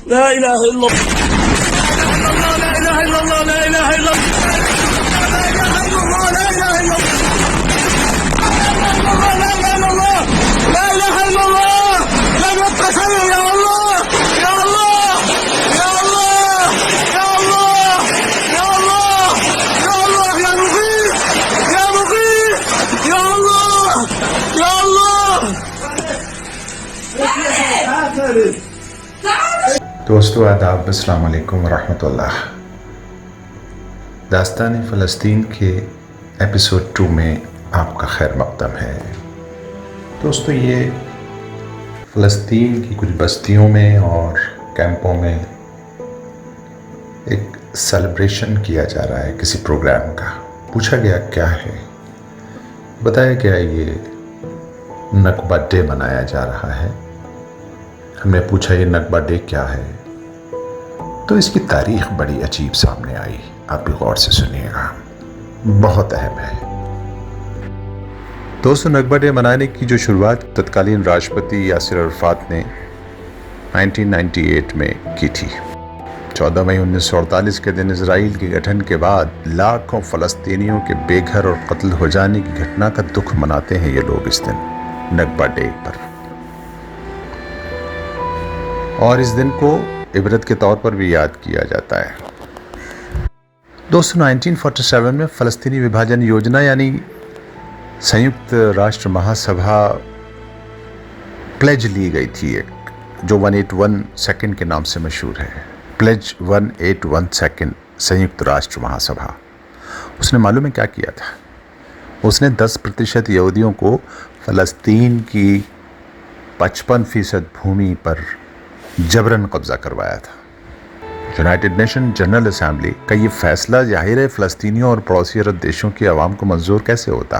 لا إله إلا الله لا إله إلا الله لا إله إلا الله لا إله إلا الله لا إله إلا الله لا إله إلا الله لا إله إلا الله لا نتخيل يا الله يا الله يا الله يا الله يا الله يا الله يا مغيث يا مغيث يا الله يا الله. دوستو آداب، السلام علیکم ورحمۃ اللہ۔ داستان فلسطین کے ایپیسوڈ 2 میں آپ کا خیر مقدم ہے۔ دوستو، یہ فلسطین کی کچھ بستیوں میں اور کیمپوں میں ایک سیلیبریشن کیا جا رہا ہے کسی پروگرام کا۔ پوچھا گیا کیا ہے، بتایا گیا یہ نکبہ ڈے منایا جا رہا ہے۔ ہم نے پوچھا یہ نکبہ ڈے کیا ہے، تو اس کی تاریخ بڑی عجیب سامنے آئی۔ آپ بھی غور سے سنیے گا، بہت اہم ہے۔ دوستو، نکبہ ڈے منانے کی جو شروعات تتکالین راشٹرپتی یاسر عرفات نے 1998 میں کی تھی۔ 14 مئی 1948 کے دن اسرائیل کے گٹھن کے بعد لاکھوں فلسطینیوں کے بے گھر اور قتل ہو جانے کی گھٹنا کا دکھ مناتے ہیں یہ لوگ اس دن نکبہ ڈے پر، اور اس دن کو عبرت کے طور پر بھی یاد کیا جاتا ہے۔ دوستو، 1947 میں فلسطینی وبھاجن یوجنا یعنی سیونکت راشٹر مہا سبھا پلیج لی گئی تھی ایک، جو 181 سیکنڈ کے نام سے مشہور ہے۔ پلیج 181 سیکنڈ سیونکت راشٹر مہا سبھا۔ اس نے معلوم ہے کیا کیا تھا؟ اس نے 10% یہودیوں کو فلسطین کی 55% بھومی پر جبراً قبضہ کروایا تھا۔ یونائٹڈ نیشن جنرل اسمبلی کا یہ فیصلہ ظاہر ہے فلسطینیوں اور پڑوسی عرب دیشوں کی عوام کو منظور کیسے ہوتا؟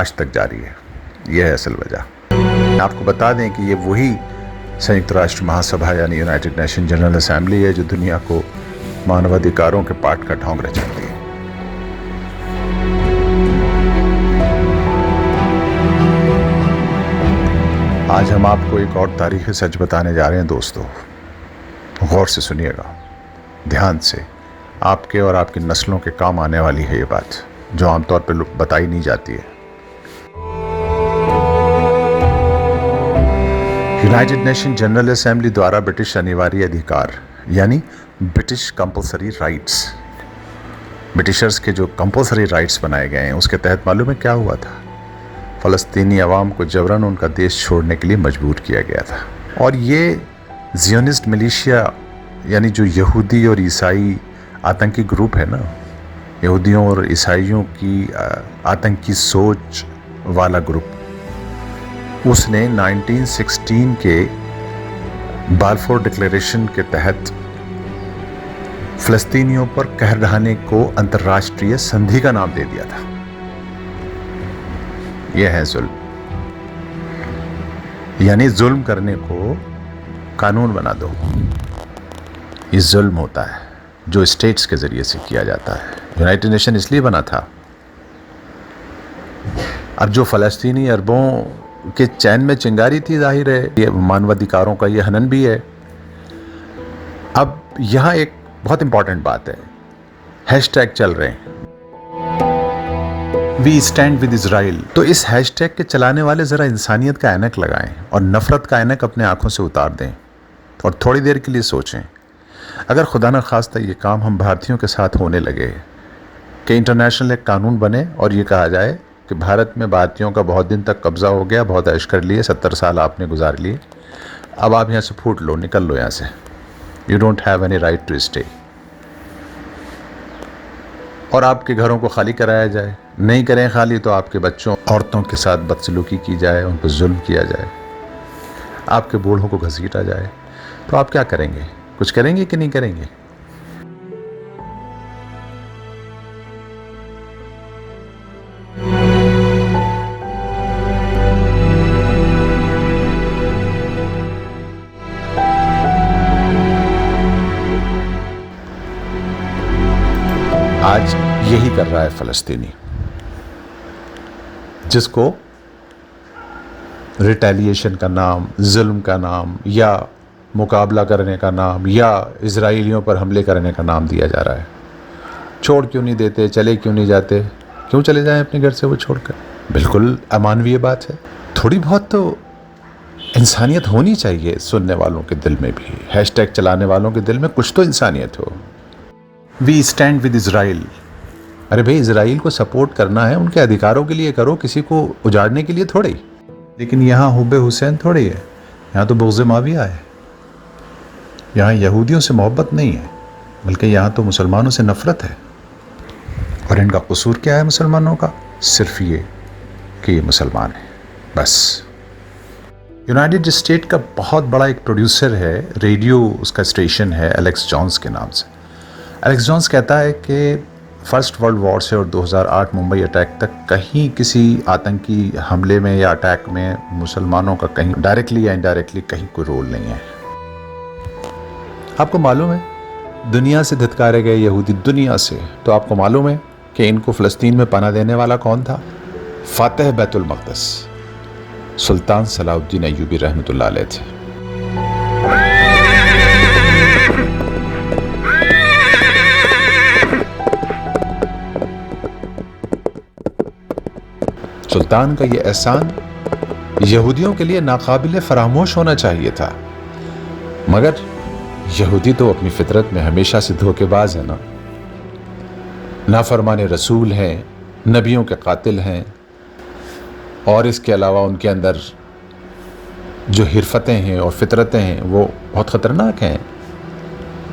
آج تک جاری ہے۔ یہ ہے اصل وجہ۔ آپ کو بتا دیں کہ یہ وہی سیونکت راشٹر مہا سبھا یعنی یونائٹڈ نیشن جنرل اسمبلی ہے جو دنیا کو مانو ادھیکاروں کے پاٹ کا ڈھونگ رچاتی ہے۔ آج ہم آپ کو ایک اور تاریخی سچ بتانے جا رہے ہیں۔ دوستو، غور سے سنیے گا، دھیان سے۔ آپ کے اور آپ کی نسلوں کے کام آنے والی ہے یہ بات، جو عام طور پہ بتائی نہیں جاتی ہے۔ یونائٹڈ نیشن جنرل اسمبلی دوارا برٹش انیواری ادھیکار یعنی برٹش کمپلسری رائٹس، برٹشرز کے جو کمپلسری رائٹس بنائے گئے ہیں، اس کے تحت معلوم ہے کیا ہوا تھا؟ فلسطینی عوام کو جبراً ان کا دیش چھوڑنے کے لیے مجبور کیا گیا تھا، اور یہ زیونسٹ ملیشیا یعنی جو یہودی اور عیسائی آتنکی گروپ ہے نا، یہودیوں اور عیسائیوں کی آتنکی سوچ والا گروپ، اس نے 1916 کے بالفور ڈکلیریشن کے تحت فلسطینیوں پر قہر ڈھانے کو انترراشٹریہ سندھی کا نام دے دیا تھا۔ یہ ہے ظلم، یعنی ظلم کرنے کو قانون بنا دو۔ یہ ظلم ہوتا ہے جو اسٹیٹس کے ذریعے سے کیا جاتا ہے۔ یونائٹڈ نیشن اس لیے بنا تھا، اب جو فلسطینی عربوں کے چین میں چنگاری تھی، ظاہر ہے یہ مانو ادھیکاروں کا یہ ہنن بھی ہے۔ اب یہاں ایک بہت امپورٹنٹ بات ہے، ہیش ٹیگ چل رہے ہیں وی اسٹینڈ ود اسرائیل، تو اس ہیش ٹیگ کے چلانے والے ذرا انسانیت کا عینک لگائیں اور نفرت کا عینک اپنے آنکھوں سے اتار دیں اور تھوڑی دیر کے لیے سوچیں، اگر خدا نہ خواستہ یہ کام ہم بھارتیوں کے ساتھ ہونے لگے کہ انٹرنیشنل ایک قانون بنے اور یہ کہا جائے کہ بھارت میں بھارتیوں کا بہت دن تک قبضہ ہو گیا، بہت عیش کر لیے، 70 سال آپ نے گزار لیے، اب آپ یہاں سے پھوٹ لو، نکل لو یہاں سے، you don't have any right to stay, اور آپ کے گھروں کو خالی کرایا جائے، نہیں کریں خالی تو آپ کے بچوں عورتوں کے ساتھ بدسلوکی کی جائے، ان پر ظلم کیا جائے، آپ کے بوڑھوں کو گھسیٹا جائے، تو آپ کیا کریں گے؟ کچھ کریں گے کہ نہیں کریں گے؟ آج یہی کر رہا ہے فلسطینی، جس کو ریٹیلیشن کا نام، ظلم کا نام، یا مقابلہ کرنے کا نام، یا اسرائیلیوں پر حملے کرنے کا نام دیا جا رہا ہے۔ چھوڑ کیوں نہیں دیتے، چلے کیوں نہیں جاتے؟ کیوں چلے جائیں اپنے گھر سے وہ چھوڑ کر؟ بالکل امانوی بات ہے۔ تھوڑی بہت تو انسانیت ہونی چاہیے سننے والوں کے دل میں بھی، ہیش ٹیگ چلانے والوں کے دل میں کچھ تو انسانیت ہو۔ وی اسٹینڈ ود اسرائیل۔ ارے بھائی، اسرائیل کو سپورٹ کرنا ہے، ان کے ادھیکاروں کے لیے کرو، کسی کو اجاڑنے کے لیے تھوڑی۔ لیکن یہاں حب حسین تھوڑی ہے، یہاں تو بغض معاویہ ہے، یہاں یہودیوں سے محبت نہیں ہے، بلکہ یہاں تو مسلمانوں سے نفرت ہے۔ اور ان کا قصور کیا ہے مسلمانوں کا؟ صرف یہ کہ یہ مسلمان ہیں، بس۔ یونائٹڈ اسٹیٹ کا بہت بڑا ایک پروڈیوسر ہے، ریڈیو اس کا اسٹیشن ہے، الیکس جونز کے نام سے۔ الیکس جونز کہتا ہے کہ فرسٹ ورلڈ وار سے اور 2008 ممبئی اٹیک تک کہیں کسی آتنکی حملے میں یا اٹیک میں مسلمانوں کا کہیں ڈائریکٹلی یا انڈائریکٹلی کہیں کوئی رول نہیں ہے۔ آپ کو معلوم ہے دنیا سے دھتکارے گئے یہودی، دنیا سے، تو آپ کو معلوم ہے کہ ان کو فلسطین میں پناہ دینے والا کون تھا؟ فاتح بیت المقدس سلطان صلاح الدین ایوبی رحمۃ اللہ علیہ تھے۔ سلطان کا یہ احسان یہودیوں کے لیے ناقابل فراموش ہونا چاہیے تھا، مگر یہودی تو اپنی فطرت میں ہمیشہ سے دھوکے باز ہے نا، نافرمان رسول ہیں، نبیوں کے قاتل ہیں، اور اس کے علاوہ ان کے اندر جو حرفتیں ہیں اور فطرتیں ہیں وہ بہت خطرناک ہیں۔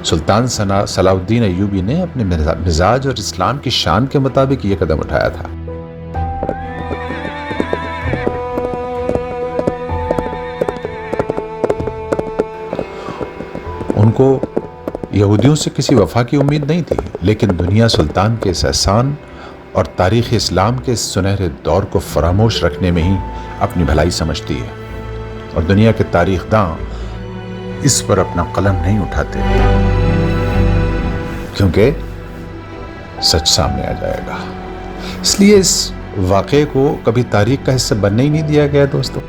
سلطان صلاح الدین ایوبی نے اپنے مزاج اور اسلام کی شان کے مطابق یہ قدم اٹھایا تھا۔ ان کو یہودیوں سے کسی وفا کی امید نہیں تھی، لیکن دنیا سلطان کے اس احسان اور تاریخ اسلام کے اس سنہرے دور کو فراموش رکھنے میں ہی اپنی بھلائی سمجھتی ہے، اور دنیا کے تاریخ داں اس پر اپنا قلم نہیں اٹھاتے، کیونکہ سچ سامنے آ جائے گا۔ اس لیے اس واقعے کو کبھی تاریخ کا حصہ بننے ہی نہیں دیا گیا دوستو۔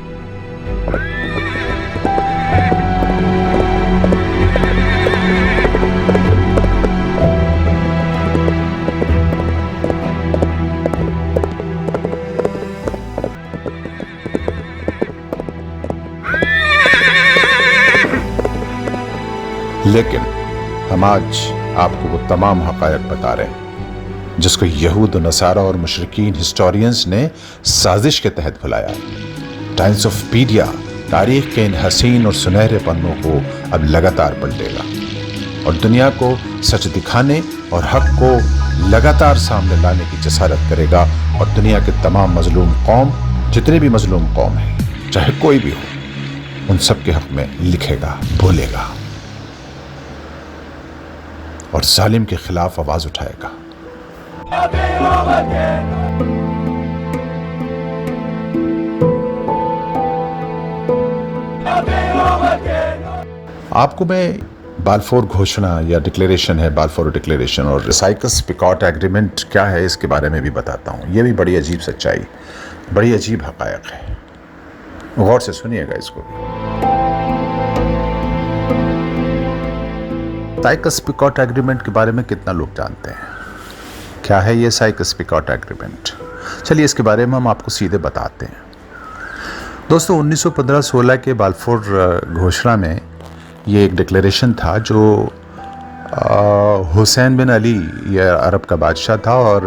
لیکن ہم آج آپ کو وہ تمام حقائق بتا رہے ہیں جس کو یہود و نصارہ اور مشرکین ہسٹورینز نے سازش کے تحت بھلایا۔ ٹائمز آف پیڈیا تاریخ کے ان حسین اور سنہرے پنوں کو اب لگاتار پلٹے گا، اور دنیا کو سچ دکھانے اور حق کو لگاتار سامنے لانے کی جسارت کرے گا، اور دنیا کے تمام مظلوم قوم، جتنے بھی مظلوم قوم ہیں، چاہے کوئی بھی ہو، ان سب کے حق میں لکھے گا، بولے گا، اور ظالم کے خلاف آواز اٹھائے گا۔ آپ کو میں بالفور گھوشنا یا ڈکلیریشن ہے، بالفور ڈکلیریشن، اور سائکس پیکاٹ ایگریمنٹ کیا ہے اس کے بارے میں بھی بتاتا ہوں۔ یہ بھی بڑی عجیب سچائی، بڑی عجیب حقائق ہے، غور سے سنیے گا اس کو بھی۔ سائکس پیکاٹ ایگریمنٹ کے بارے میں کتنا لوگ جانتے ہیں؟ کیا ہے یہ سائکس پیکاٹ ایگریمنٹ؟ چلیے اس کے بارے میں ہم آپ کو سیدھے بتاتے ہیں۔ دوستو 1915-16 کے بالفور گھوشنا میں یہ ایک ڈکلیریشن تھا جو حسین بن علی، یہ عرب کا بادشاہ تھا، اور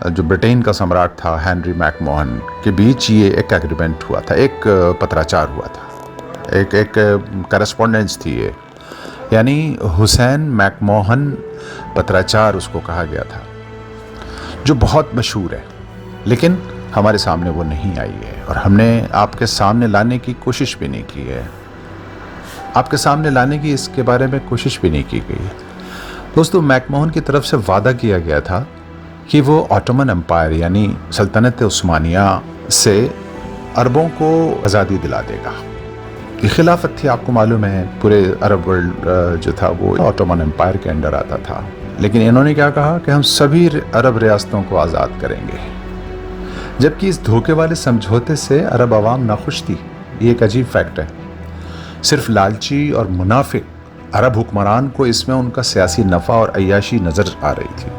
جو برٹین کا سمراٹ تھا ہنری میک موہن کے بیچ یہ ایک ایگریمنٹ ہوا تھا، ایک پتراچار ہوا تھا، ایک کرسپونڈنس تھی یہ، یعنی حسین میک موہن پتراچار اس کو کہا گیا تھا، جو بہت مشہور ہے، لیکن ہمارے سامنے وہ نہیں آئی ہے، اور ہم نے آپ کے سامنے لانے کی کوشش بھی نہیں کی ہے، آپ کے سامنے لانے کی اس کے بارے میں کوشش بھی نہیں کی گئی۔ دوستو میک موہن کی طرف سے وعدہ کیا گیا تھا کہ وہ آٹومن امپائر یعنی سلطنت عثمانیہ سے عربوں کو آزادی دلا دے گا۔ یہ خلافت تھی، آپ کو معلوم ہے پورے عرب ورلڈ جو تھا وہ آٹومن امپائر کے انڈر آتا تھا، لیکن انہوں نے کیا کہا کہ ہم سبھی عرب ریاستوں کو آزاد کریں گے، جبکہ اس دھوکے والے سمجھوتے سے عرب عوام ناخوش تھی. یہ ایک عجیب فیکٹ ہے. صرف لالچی اور منافق عرب حکمران کو اس میں ان کا سیاسی نفع اور عیاشی نظر آ رہی تھی.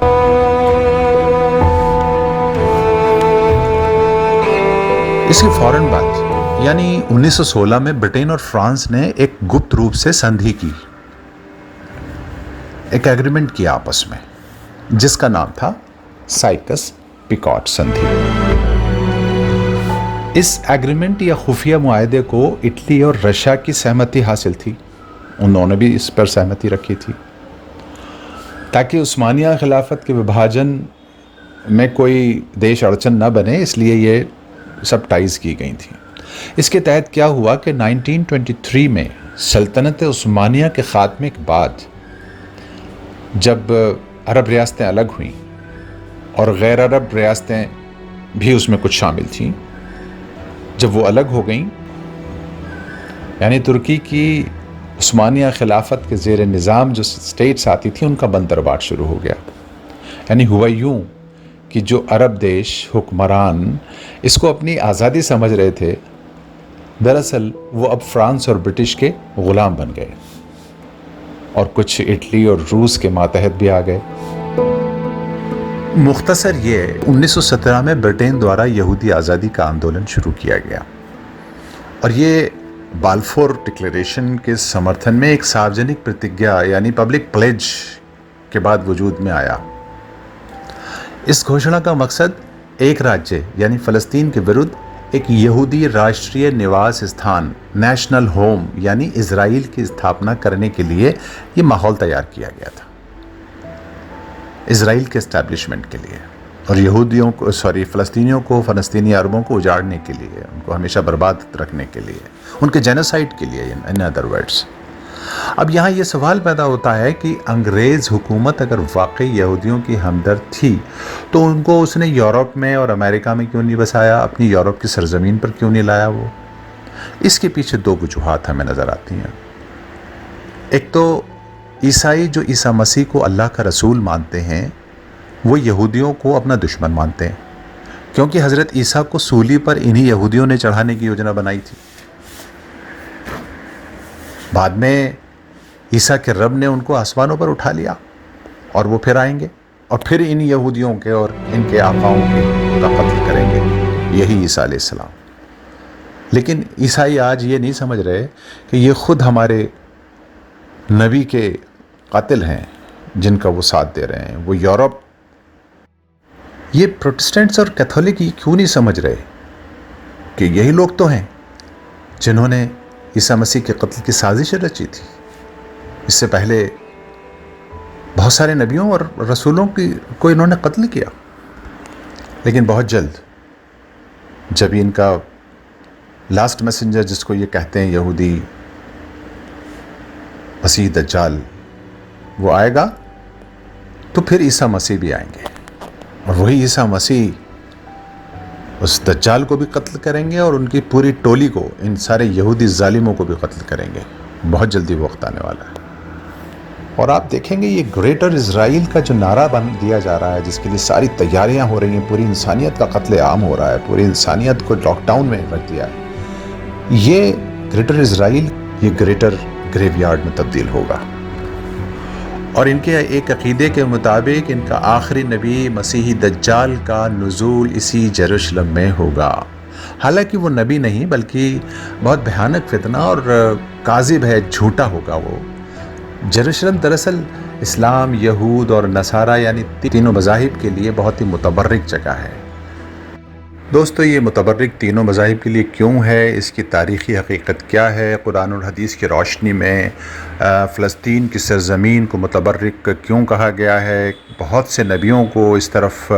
اس کی فوراً بعد یعنی 1916 میں برطانیہ اور فرانس نے ایک گپت روپ سے سندھی کی، ایک ایگریمنٹ کیا آپس میں، جس کا نام تھا سائکس پیکاٹ سندھی. اس ایگریمنٹ یا خفیہ معاہدے کو اٹلی اور رشیا کی سہمتی حاصل تھی. انہوں نے بھی اس پر سہمتی رکھی تھی تاکہ عثمانیہ خلافت کے وبھاجن میں کوئی دیش اڑچن نہ بنے، اس لیے یہ سب ٹائز کی گئی تھیں. اس کے تحت کیا ہوا کہ 1923 میں سلطنت عثمانیہ کے خاتمے کے بعد جب عرب ریاستیں الگ ہوئیں اور غیر عرب ریاستیں بھی اس میں کچھ شامل تھیں، جب وہ الگ ہو گئیں یعنی ترکی کی عثمانیہ خلافت کے زیر نظام جو سٹیٹس آتی تھیں ان کا بندرباٹ شروع ہو گیا. یعنی ہوا یوں کہ جو عرب دیش حکمران اس کو اپنی آزادی سمجھ رہے تھے، دراصل وہ اب فرانس اور برٹش کے غلام بن گئے اور کچھ اٹلی اور روس کے ماتحت بھی آ گئے. مختصر یہ 1917 میں برطانیہ دوارا یہودی آزادی کا آندولن شروع کیا گیا اور یہ بالفور ڈکلیریشن کے سمرتھن میں ایک ساروجنک پرتگیا یعنی پبلک پلیج کے بعد وجود میں آیا. اس گھوشنا کا مقصد ایک راجیہ یعنی فلسطین کے ورد ایک یہودی راشٹریہ نواس استھان نیشنل ہوم یعنی اسرائیل کی استھاپنا کرنے کے لیے یہ ماحول تیار کیا گیا تھا، اسرائیل کے اسٹیبلشمنٹ کے لیے اور فلسطینیوں کو، فلسطینی عربوں کو اجاڑنے کے لیے، ان کو ہمیشہ برباد رکھنے کے لیے، ان کے جینوسائیڈ کے لیے ان ادر ورڈز. اب یہاں یہ سوال پیدا ہوتا ہے کہ انگریز حکومت اگر واقعی یہودیوں کی ہمدرد تھی تو ان کو اس نے یورپ میں اور امریکہ میں کیوں نہیں بسایا، اپنی یورپ کی سرزمین پر کیوں نہیں لایا وہ؟ اس کے پیچھے دو وجوہات ہمیں نظر آتی ہیں. ایک تو عیسائی جو عیسیٰ مسیح کو اللہ کا رسول مانتے ہیں وہ یہودیوں کو اپنا دشمن مانتے ہیں، کیونکہ حضرت عیسیٰ کو سولی پر انہی یہودیوں نے چڑھانے کی یوجنا بنائی تھی. بعد میں عیسیٰ کے رب نے ان کو آسمانوں پر اٹھا لیا اور وہ پھر آئیں گے اور پھر ان یہودیوں کے اور ان کے آقاؤں کا قتل کریں گے، یہی عیسیٰ علیہ السلام. لیکن عیسائی آج یہ نہیں سمجھ رہے کہ یہ خود ہمارے نبی کے قاتل ہیں جن کا وہ ساتھ دے رہے ہیں. وہ یورپ، یہ پروٹسٹنٹس اور کیتھولک یہ کیوں نہیں سمجھ رہے کہ یہی لوگ تو ہیں جنہوں نے عیسیٰ مسیح کے قتل کی سازش رچی تھی. اس سے پہلے بہت سارے نبیوں اور رسولوں کو انہوں نے قتل کیا. لیکن بہت جلد جب ان کا لاسٹ میسنجر جس کو یہ کہتے ہیں یہودی مسیح دجال وہ آئے گا تو پھر عیسیٰ مسیح بھی آئیں گے اور وہی عیسیٰ مسیح اس دجال کو بھی قتل کریں گے اور ان کی پوری ٹولی کو، ان سارے یہودی ظالموں کو بھی قتل کریں گے. بہت جلدی وہ وقت آنے والا ہے. اور آپ دیکھیں گے یہ گریٹر اسرائیل کا جو نعرہ دیا جا رہا ہے، جس کے لیے ساری تیاریاں ہو رہی ہیں، پوری انسانیت کا قتل عام ہو رہا ہے، پوری انسانیت کو لاک ڈاؤن میں رکھ دیا ہے، یہ گریٹر اسرائیل یہ گریٹر گریو یارڈ میں تبدیل ہوگا. اور ان کے ایک عقیدے کے مطابق ان کا آخری نبی مسیحی دجال کا نزول اسی یروشلم میں ہوگا. حالانکہ وہ نبی نہیں بلکہ بہت بھیانک فتنہ اور کاذب ہے، جھوٹا ہوگا وہ. یروشلم دراصل اسلام، یہود اور نصارہ یعنی تینوں مذاہب کے لیے بہت ہی متبرک جگہ ہے. دوستو یہ متبرک تینوں مذاہب کے لیے کیوں ہے، اس کی تاریخی حقیقت کیا ہے، قرآن اور حدیث کی روشنی میں فلسطین کی سرزمین کو متبرک کیوں کہا گیا ہے، بہت سے نبیوں کو اس طرف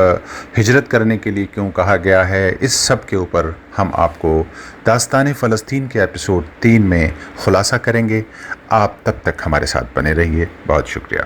ہجرت کرنے کے لیے کیوں کہا گیا ہے، اس سب کے اوپر ہم آپ کو داستان فلسطین کے ایپیسوڈ 3 میں خلاصہ کریں گے. آپ تب تک ہمارے ساتھ بنے رہیے. بہت شکریہ.